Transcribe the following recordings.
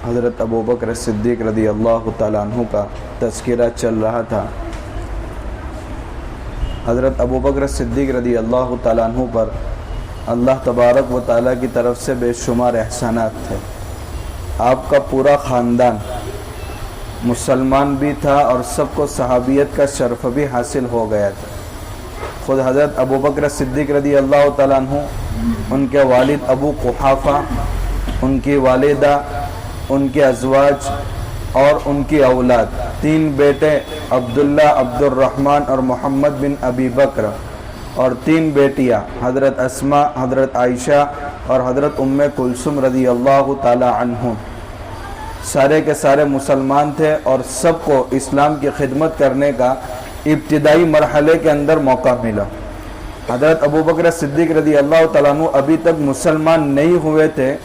حضرت ابو بکر صدیق رضی اللہ تعالیٰ عنہ کا تذکرہ چل رہا تھا۔ حضرت ابو بکر صدیق رضی اللہ تعالیٰ عنہ پر اللہ تبارک و تعالیٰ کی طرف سے بے شمار احسانات تھے۔ آپ کا پورا خاندان مسلمان بھی تھا اور سب کو صحابیت کا شرف بھی حاصل ہو گیا تھا۔ خود حضرت ابو بکر صدیق رضی اللہ تعالیٰ عنہ، ان کے والد ابو قحافہ، ان کی والدہ، ان کے ازواج اور ان کی اولاد، 3 بیٹے عبداللہ، عبد الرحمن اور محمد بن ابی بکر، اور 3 بیٹیاں حضرت اسماء، حضرت عائشہ اور حضرت ام کلثوم رضی اللہ تعالی عنہ، سارے کے سارے مسلمان تھے اور سب کو اسلام کی خدمت کرنے کا ابتدائی مرحلے کے اندر موقع ملا۔ حضرت ابو بکر صدیق رضی اللہ تعالیٰ عنہ ابھی تک مسلمان نہیں ہوئے تھے،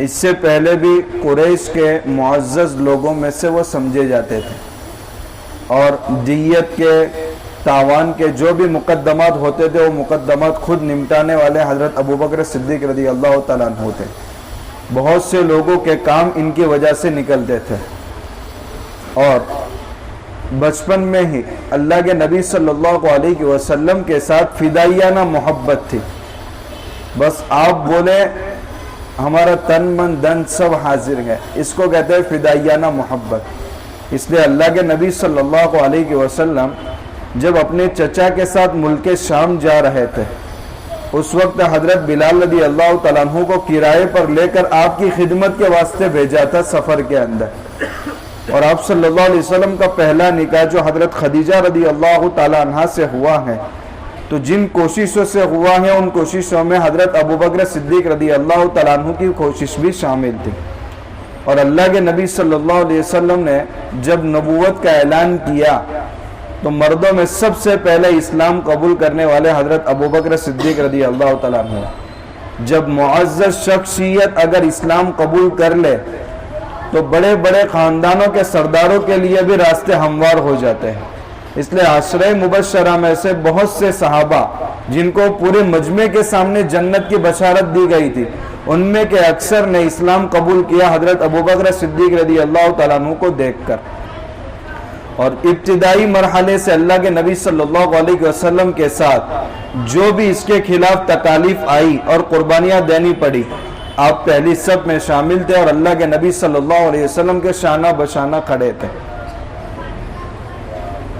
اس سے پہلے بھی قریش کے معزز لوگوں میں سے وہ سمجھے جاتے تھے، اور دیت کے، تاوان کے جو بھی مقدمات ہوتے تھے وہ مقدمات خود نمٹانے والے حضرت ابو بکر صدیق رضی اللہ تعالیٰ عنہ تھے۔ بہت سے لوگوں کے کام ان کی وجہ سے نکلتے تھے، اور بچپن میں ہی اللہ کے نبی صلی اللہ علیہ وسلم کے ساتھ فدائیانہ محبت تھی۔ بس آپ بولے ہمارا تن من دن سب حاضر ہے، اس کو کہتے ہیں فدائیانہ محبت۔ اس لیے اللہ کے نبی صلی اللہ علیہ وسلم جب اپنے چچا کے ساتھ ملک شام جا رہے تھے، اس وقت حضرت بلال رضی اللہ تعالیٰ عنہ کو کرائے پر لے کر آپ کی خدمت کے واسطے بھیجا تھا سفر کے اندر، اور آپ صلی اللہ علیہ وسلم کا پہلا نکاح جو حضرت خدیجہ رضی اللہ تعالیٰ عنہ سے ہوا ہے، تو جن کوششوں سے ہوا ہے ان کوششوں میں حضرت ابو بکر صدیق رضی اللہ تعالیٰ عنہ کی کوشش بھی شامل تھی۔ اور اللہ کے نبی صلی اللہ علیہ وسلم نے جب نبوت کا اعلان کیا تو مردوں میں سب سے پہلے اسلام قبول کرنے والے حضرت ابو بکر صدیق رضی اللہ تعالیٰ عنہ۔ جب معزز شخصیت اگر اسلام قبول کر لے تو بڑے بڑے خاندانوں کے سرداروں کے لیے بھی راستے ہموار ہو جاتے ہیں۔ اس لیے عشرہ مبشرہ میں سے بہت سے صحابہ جن کو پورے مجمع کے سامنے جنت کی بشارت دی گئی تھی، ان میں کے اکثر نے اسلام قبول کیا حضرت ابو بکر صدیق رضی اللہ تعالیٰ عنہ کو دیکھ کر۔ اور ابتدائی مرحلے سے اللہ کے نبی صلی اللہ علیہ وسلم کے ساتھ جو بھی اس کے خلاف تکالیف آئی اور قربانیاں دینی پڑی، آپ پہلی سب میں شامل تھے اور اللہ کے نبی صلی اللہ علیہ وسلم کے شانہ بشانہ کھڑے تھے۔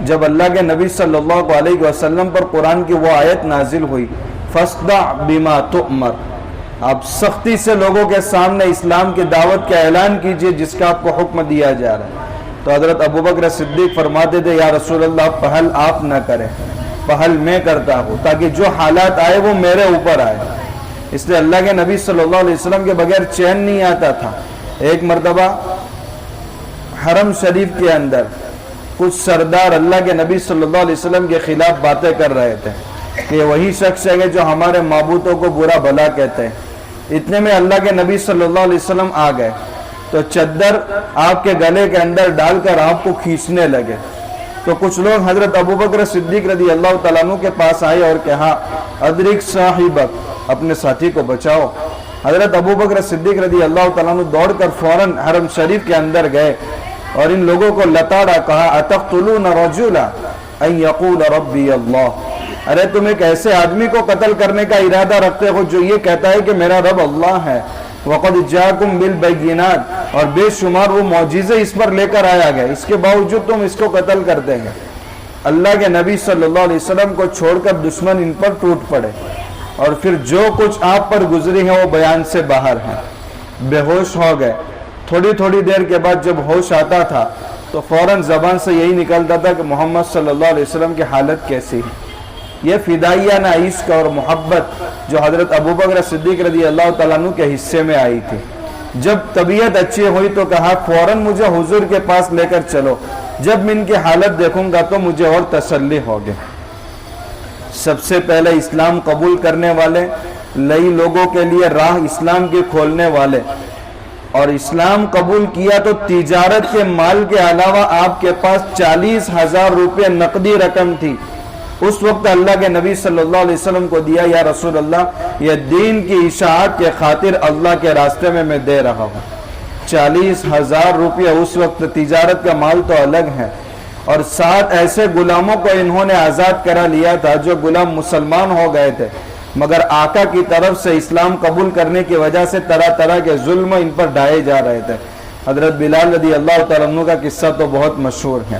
جب اللہ کے نبی صلی اللہ علیہ وسلم پر قرآن کی وہ آیت نازل ہوئی، فَاصْدَعْ بِمَا تُؤْمَرْ، آپ سختی سے لوگوں کے سامنے اسلام کی دعوت کا اعلان کیجئے جس کا آپ کو حکم دیا جا رہا ہے، تو حضرت ابو بکر صدیق فرماتے تھے یا رسول اللہ پہل آپ نہ کریں، پہل میں کرتا ہوں تاکہ جو حالات آئے وہ میرے اوپر آئے۔ اس لیے اللہ کے نبی صلی اللہ علیہ وسلم کے بغیر چین نہیں آتا تھا۔ ایک مرتبہ حرم شریف کے اندر کچھ سردار اللہ کے نبی صلی اللہ علیہ وسلم کے خلاف باتیں کر رہے تھے کہ وہی شخص ہے جو ہمارے معبودوں کو برا بھلا کہتے ہیں۔ اتنے میں اللہ کے نبی صلی اللہ علیہ وسلم آ گئے تو چادر آپ کے گلے کے اندر ڈال کر آپ کو کھینچنے لگے، تو کچھ لوگ حضرت ابو بکر صدیق رضی اللہ تعالیٰ عنہ کے پاس آئے اور کہا ادرک صاحبک، اپنے ساتھی کو بچاؤ۔ حضرت ابو بکر صدیق رضی اللہ تعالیٰ عنہ دوڑ کر فوراً حرم شریف کے اندر گئے اور ان لوگوں کو لتاڑا، کہا اتقتلون رجلا ان یقول ربی اللہ، ارے تم ایک ایسے آدمی کو قتل کرنے کا ارادہ رکھتے ہو جو یہ کہتا ہے کہ میرا رب اللہ ہے، وقد جاءکم بالبینات، اور بے شمار وہ معجزے اس پر لے کر آیا گیا، اس کے باوجود تم اس کو قتل کر دیں گے۔ اللہ کے نبی صلی اللہ علیہ وسلم کو چھوڑ کر دشمن ان پر ٹوٹ پڑے، اور پھر جو کچھ آپ پر گزری ہے وہ بیان سے باہر ہے۔ بے ہوش ہو گئے۔ تھوڑی تھوڑی دیر کے بعد جب ہوش آتا تھا تو فوراً زبان سے یہی نکلتا تھا کہ محمد صلی اللہ علیہ وسلم کی حالت کیسی ہے۔ یہ فدائیانہ عشق اور محبت جو حضرت ابو بکر صدیق رضی اللہ تعالیٰ عنہ کے حصے میں آئی تھی، جب طبیعت اچھی ہوئی تو کہا فوراً مجھے حضور کے پاس لے کر چلو، جب میں ان کی حالت دیکھوں گا تو مجھے اور تسلی ہوگی۔ سب سے پہلے اسلام قبول کرنے والے، نئی لوگوں کے لیے راہ اسلام کی کھولنے والے، اور اسلام قبول کیا تو تجارت کے مال کے علاوہ آپ کے پاس 40,000 روپے نقدی رقم تھی۔ اس وقت اللہ کے نبی صلی اللہ علیہ وسلم کو دیا، یا رسول اللہ یہ دین کی اشاعت کے خاطر اللہ کے راستے میں دے رہا ہوں۔ 40,000 روپیہ اس وقت تجارت کا مال تو الگ ہے، اور 7 ایسے غلاموں کو انہوں نے آزاد کرا لیا تھا جو غلام مسلمان ہو گئے تھے، مگر آقا کی طرف سے اسلام قبول کرنے کی وجہ سے طرح طرح کے ظلم ان پر ڈھائے جا رہے تھے۔ حضرت بلال رضی اللہ تعالیٰ عنہ کا قصہ تو بہت مشہور ہے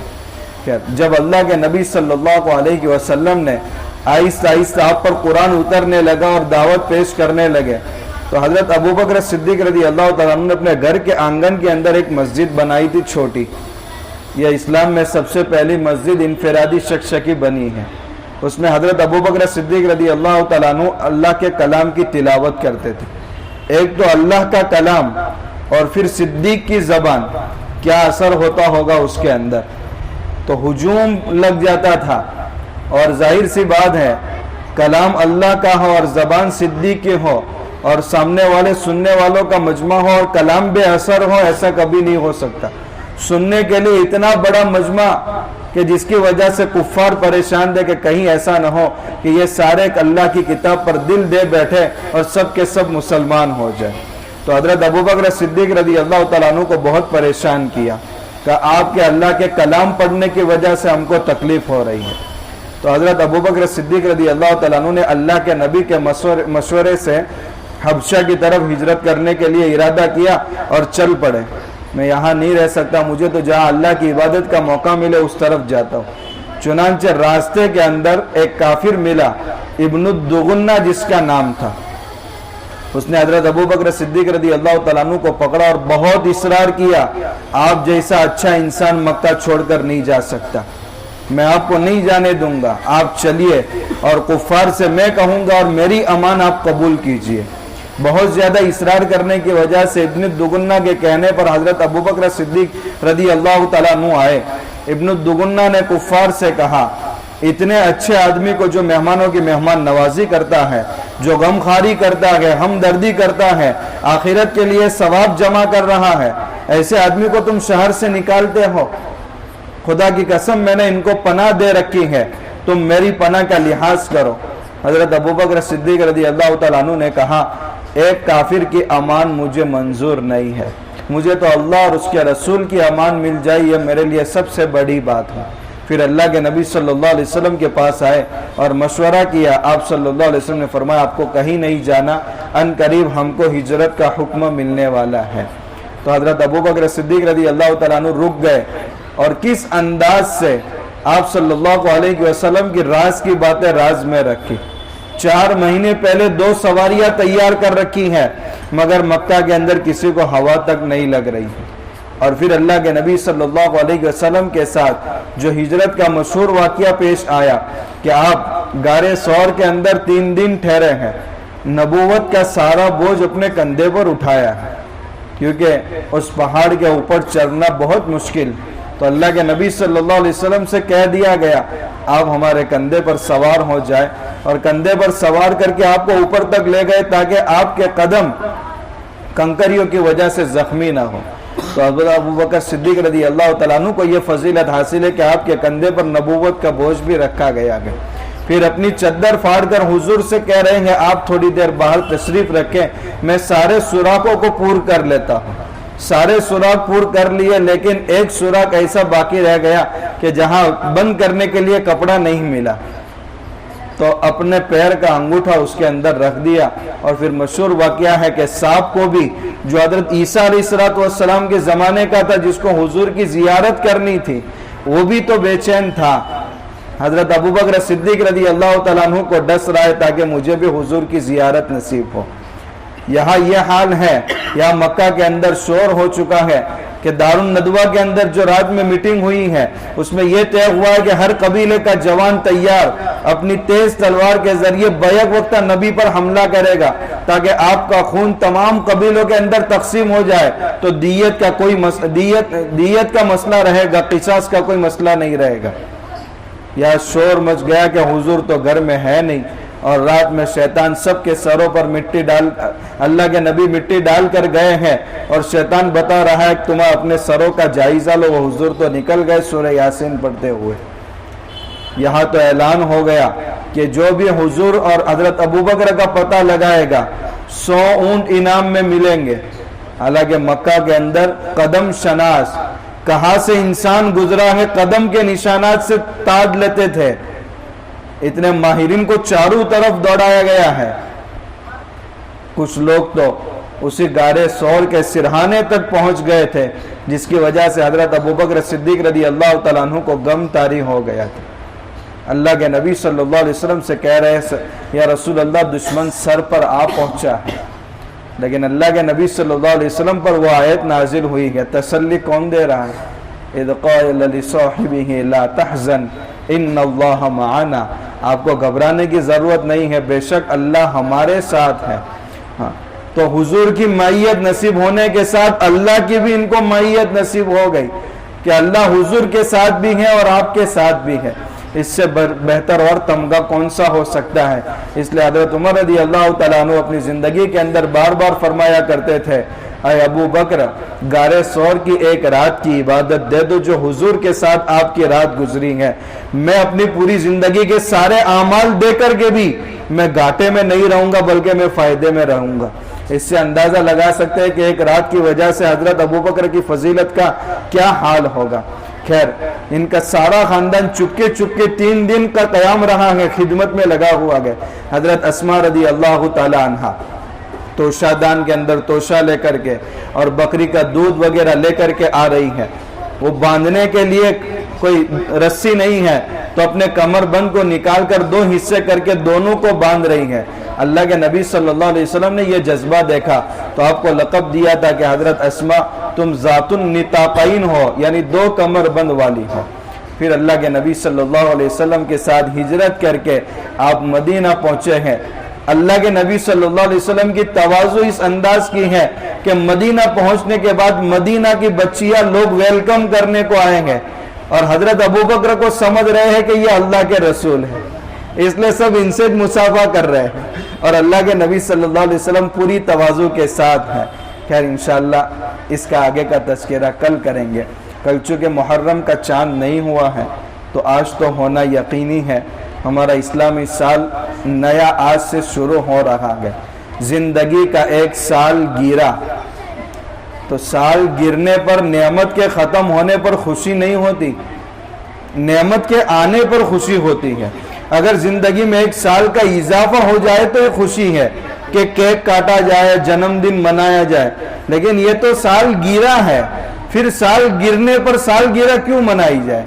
کہ جب اللہ کے نبی صلی اللہ علیہ وسلم نے آہستہ آہستہ آپ پر قرآن اترنے لگا اور دعوت پیش کرنے لگے، تو حضرت ابوبکر صدیق رضی اللہ تعالیٰ عنہ نے اپنے گھر کے آنگن کے اندر ایک مسجد بنائی تھی چھوٹی۔ یہ اسلام میں سب سے پہلی مسجد انفرادی شخص کی بنی ہے۔ اس میں حضرت ابوبکر صدیق رضی اللہ تعالیٰ عنہ اللہ کے کلام کی تلاوت کرتے تھے۔ ایک تو اللہ کا کلام اور پھر صدیق کی زبان، کیا اثر ہوتا ہوگا اس کے اندر، تو ہجوم لگ جاتا تھا۔ اور ظاہر سی بات ہے، کلام اللہ کا ہو اور زبان صدیق کی ہو اور سامنے والے سننے والوں کا مجمع ہو اور کلام بے اثر ہو، ایسا کبھی نہیں ہو سکتا۔ سننے کے لیے اتنا بڑا مجمع کہ جس کی وجہ سے کفار پریشان تھے کہ کہیں ایسا نہ ہو کہ یہ سارے اللہ کی کتاب پر دل دے بیٹھے اور سب کے سب مسلمان ہو جائے۔ تو حضرت ابوبکر صدیق رضی اللہ تعالیٰ عنہ کو بہت پریشان کیا کہ آپ کے اللہ کے کلام پڑھنے کی وجہ سے ہم کو تکلیف ہو رہی ہے۔ تو حضرت ابوبکر صدیق رضی اللہ تعالیٰ عنہ نے اللہ کے نبی کے مشورے سے حبشہ کی طرف ہجرت کرنے کے لیے ارادہ کیا اور چل پڑے۔ میں یہاں نہیں رہ سکتا، مجھے تو جہاں اللہ کی عبادت کا موقع ملے اس طرف جاتا ہوں۔ چنانچہ راستے کے اندر ایک کافر ملا، ابن الدغنہ جس کا نام تھا۔ اس نے حضرت ابوبکر صدیق رضی اللہ تعالیٰ عنہ کو پکڑا اور بہت اصرار کیا، آپ جیسا اچھا انسان مکہ چھوڑ کر نہیں جا سکتا، میں آپ کو نہیں جانے دوں گا، آپ چلیے اور کفار سے میں کہوں گا اور میری امان آپ قبول کیجئے۔ بہت زیادہ اصرار کرنے کی وجہ سے ابن الدغنہ کے کہنے پر حضرت ابوبکر صدیق رضی اللہ تعالیٰ عنہ آئے۔ ابن الدغنہ نے کفار سے کہا، اتنے اچھے آدمی کو جو مہمانوں کی مہمان نوازی کرتا ہے، جو غم خواری کرتا ہے، ہمدردی کرتا ہے، آخرت کے لیے ثواب جمع کر رہا ہے، ایسے آدمی کو تم شہر سے نکالتے ہو؟ خدا کی قسم میں نے ان کو پناہ دے رکھی ہے، تم میری پناہ کا لحاظ کرو۔ حضرت ابوبکر صدیق رضی اللہ تعالیٰ عنہ نے کہا، ایک کافر کی امان مجھے منظور نہیں ہے، مجھے تو اللہ اور اس کے رسول کی امان مل جائے، یہ میرے لیے سب سے بڑی بات ہے۔ پھر اللہ کے نبی صلی اللہ علیہ وسلم کے پاس آئے اور مشورہ کیا۔ آپ صلی اللہ علیہ وسلم نے فرمایا، آپ کو کہیں نہیں جانا، ان قریب ہم کو ہجرت کا حکم ملنے والا ہے۔ تو حضرت ابوبکر صدیق رضی اللہ تعالیٰ عنہ رک گئے، اور کس انداز سے آپ صلی اللہ علیہ وسلم کی راز کی باتیں راز میں رکھی۔ 4 مہینے پہلے 2 سواریاں تیار کر رکھی ہیں، مگر مکہ کے اندر کسی کو ہوا تک نہیں لگ رہی۔ اور پھر اللہ کے نبی صلی اللہ علیہ وسلم کے ساتھ جو ہجرت کا مشہور واقعہ پیش آیا کہ آپ غار ثور کے اندر 3 دن ٹھہرے ہیں، نبوت کا سارا بوجھ اپنے کندھے پر اٹھایا ہے، کیونکہ اس پہاڑ کے اوپر چڑھنا بہت مشکل۔ تو اللہ کے نبی صلی اللہ علیہ وسلم سے کہہ دیا گیا، آپ ہمارے کندھے پر سوار ہو جائے، اور کندھے پر سوار کر کے آپ کو اوپر تک لے گئے تاکہ آپ کے قدم کنکریوں کی وجہ سے زخمی نہ ہو۔ تو حضرت ابوبکر صدیق رضی اللہ تعالیٰ عنہ کو یہ فضیلت حاصل ہے کہ آپ کے کندھے پر نبوت کا بوجھ بھی رکھا گیا ہے۔ پھر اپنی چادر پھاڑ کر حضور سے کہہ رہے ہیں، آپ تھوڑی دیر باہر تشریف رکھیں، میں سارے سوراخوں کو پور کر لیتا ہوں۔ سارے سوراخ پور کر لیے، لیکن ایک سوراخ ایسا باقی رہ گیا کہ جہاں بند کرنے کے لیے کپڑا نہیں ملا، تو اپنے پیر کا انگوٹھا اس کے اندر رکھ دیا۔ اور پھر مشہور واقعہ ہے کہ سانپ کو بھی، جو حضرت عیسیٰ علیہ السلام کے زمانے کا تھا، جس کو حضور کی زیارت کرنی تھی، وہ بھی تو بے چین تھا، حضرت ابوبکر صدیق رضی اللہ تعالیٰ عنہ کو ڈس رہا ہے تاکہ مجھے بھی حضور کی زیارت نصیب ہو۔ یہاں یہ حال ہے، یہاں مکہ کے اندر شور ہو چکا ہے کہ دارالندوہ کے اندر جو رات میں میٹنگ ہوئی ہے، اس میں یہ طے ہوا ہے کہ ہر قبیلے کا جوان تیار اپنی تیز تلوار کے ذریعے بیک وقت نبی پر حملہ کرے گا تاکہ آپ کا خون تمام قبیلوں کے اندر تقسیم ہو جائے، تو دیت کا مسئلہ رہے گا، قصاص کا کوئی مسئلہ نہیں رہے گا۔ یا شور مچ گیا کہ حضور تو گھر میں ہے نہیں، اور رات میں شیطان سب کے سروں پر مٹی ڈال، اللہ کے نبی مٹی ڈال کر گئے ہیں، اور شیطان بتا رہا ہے کہ تم اپنے سروں کا جائزہ لو۔ وہ حضور تو نکل گئے سورہ یاسین پڑھتے ہوئے۔ یہاں تو اعلان ہو گیا کہ جو بھی حضور اور حضرت ابوبکر کا پتہ لگائے گا 100 اونٹ انعام میں ملیں گے، حالانکہ مکہ کے اندر قدم شناس، کہاں سے انسان گزرا ہے قدم کے نشانات سے تاج لیتے تھے، اتنے ماہرین کو چاروں طرف دوڑایا گیا ہے۔ کچھ لوگ تو اسی غار ثور کے سرہانے تک پہنچ گئے تھے، جس کی وجہ سے حضرت ابوبکر صدیق رضی اللہ تعالیٰ عنہ کو غم طاری ہو گیا تھا۔ اللہ کے نبی صلی اللہ علیہ وسلم سے کہہ رہے یا رسول اللہ دشمن سر پر آ پہنچا ہے، لیکن اللہ کے نبی صلی اللہ علیہ وسلم پر وہ آیت نازل ہوئی ہے۔ تسلی کون دے رہا ہے؟ اذ قال لصاحبہ لا تحزن ان اللہ معنا، آپ کو گھبرانے کی ضرورت نہیں ہے، بے شک اللہ ہمارے ساتھ ہے۔ ہاں تو حضور کی معیت نصیب ہونے کے ساتھ اللہ کی بھی ان کو معیت نصیب ہو گئی کہ اللہ حضور کے ساتھ بھی ہے اور آپ کے ساتھ بھی ہے۔ اس سے بہتر اور تمغہ کون سا ہو سکتا ہے؟ اس لیے حضرت عمر رضی اللہ تعالیٰ عنہ اپنی زندگی کے اندر بار بار فرمایا کرتے تھے، اے ابو بکر غار ثور کی ایک رات کی عبادت دے دو جو حضور کے ساتھ آپ کی رات گزری ہے، میں اپنی پوری زندگی کے سارے اعمال دے کر کے بھی میں گھاٹے میں نہیں رہوں گا بلکہ میں فائدے میں رہوں گا۔ اس سے اندازہ لگا سکتے ہیں کہ ایک رات کی وجہ سے حضرت ابوبکر کی فضیلت کا کیا حال ہوگا۔ خیر، ان کا سارا خاندان چپکے چپکے 3 دن کا قیام رہا ہے، خدمت میں لگا ہوا ہے۔ حضرت اسماء رضی اللہ تعالی عنہا توشہ دان کے اندر توشہ لے کر کے اور بکری کا دودھ وغیرہ لے کر کے آ رہی ہے، وہ باندھنے کے لیے کوئی رسی نہیں ہے تو اپنے کمر بند کو نکال کر 2 حصے کر کے دونوں کو باندھ رہی ہے۔ اللہ کے نبی صلی اللہ علیہ وسلم نے یہ جذبہ دیکھا تو آپ کو لقب دیا تھا کہ حضرت اسماء تم ذات النطاقین ہو، یعنی 2 کمر بند والی ہو۔ پھر اللہ کے نبی صلی اللہ علیہ وسلم کے ساتھ ہجرت کر کے آپ مدینہ پہنچے ہیں۔ اللہ کے نبی صلی اللہ علیہ وسلم کی تواضع اس انداز کی ہے کہ مدینہ پہنچنے کے بعد مدینہ کی بچیاں لوگ ویلکم کرنے کو آئیں گے اور حضرت ابوبکر کو سمجھ رہے ہیں کہ یہ اللہ کے رسول ہے، اس لیے سب ان سے مصافحہ کر رہے ہیں اور اللہ کے نبی صلی اللہ علیہ وسلم پوری تواضع کے ساتھ ہیں۔ خیر انشاءاللہ اس کا آگے کا تذکرہ کل کریں گے۔ کل چونکہ محرم کا چاند نہیں ہوا ہے تو آج تو ہونا یقینی ہے۔ ہمارا اسلامی سال نیا آج سے شروع ہو رہا ہے۔ زندگی کا ایک سال گیرا تو سال گرنے پر نعمت کے ختم ہونے پر خوشی نہیں ہوتی، نعمت کے آنے پر خوشی ہوتی ہے۔ اگر زندگی میں ایک سال کا اضافہ ہو جائے تو یہ خوشی ہے کہ کیک کاٹا جائے، جنم دن منایا جائے، لیکن یہ تو سال گیرا ہے، پھر سال گرنے پر سال گیرا کیوں منائی جائے؟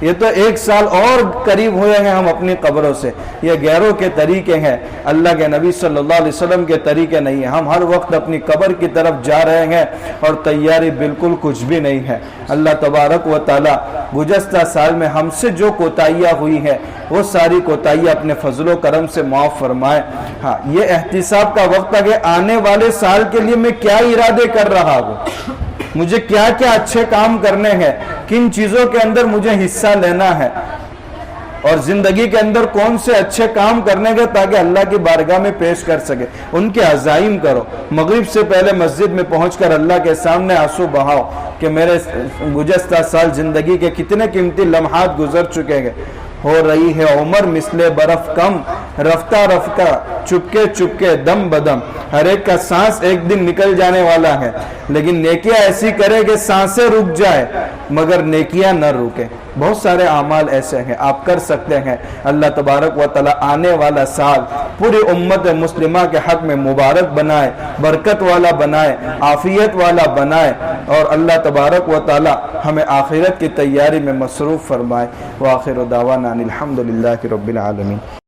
یہ تو ایک سال اور قریب ہوئے ہیں ہم اپنی قبروں سے۔ یہ غیروں کے طریقے ہیں، اللہ کے نبی صلی اللہ علیہ وسلم کے طریقے نہیں ہیں۔ ہم ہر وقت اپنی قبر کی طرف جا رہے ہیں اور تیاری بالکل کچھ بھی نہیں ہے۔ اللہ تبارک و تعالی گزشتہ سال میں ہم سے جو کوتاہیاں ہوئی ہیں وہ ساری کوتاہیاں اپنے فضل و کرم سے معاف فرمائے۔ ہاں، یہ احتساب کا وقت ہے کہ آنے والے سال کے لیے میں کیا ارادے کر رہا ہوں، مجھے کیا کیا اچھے کام کرنے ہیں، کن چیزوں کے اندر مجھے حصہ لینا ہے اور زندگی کے اندر کون سے اچھے کام کرنے گے تاکہ اللہ کی بارگاہ میں پیش کر سکے، ان کے عزائم کرو۔ مغرب سے پہلے مسجد میں پہنچ کر اللہ کے سامنے آنسو بہاؤ کہ میرے گزشتہ سال زندگی کے کتنے قیمتی لمحات گزر چکے ہیں۔ ہو رہی ہے عمر مثل برف کم، رفتہ رفتہ چپکے چپکے دم بدم، ہر ایک کا سانس ایک دن نکل جانے والا ہے، لیکن نیکیاں ایسی کرے کہ سانسیں رک جائے مگر نیکیاں نہ رکے۔ بہت سارے اعمال ایسے ہیں آپ کر سکتے ہیں۔ اللہ تبارک و تعالی آنے والا سال پوری امت مسلمہ کے حق میں مبارک بنائے، برکت والا بنائے، عافیت والا بنائے اور اللہ تبارک و تعالی ہمیں آخرت کی تیاری میں مصروف فرمائے۔ وآخر دعوانا الحمدللہ رب العالمین۔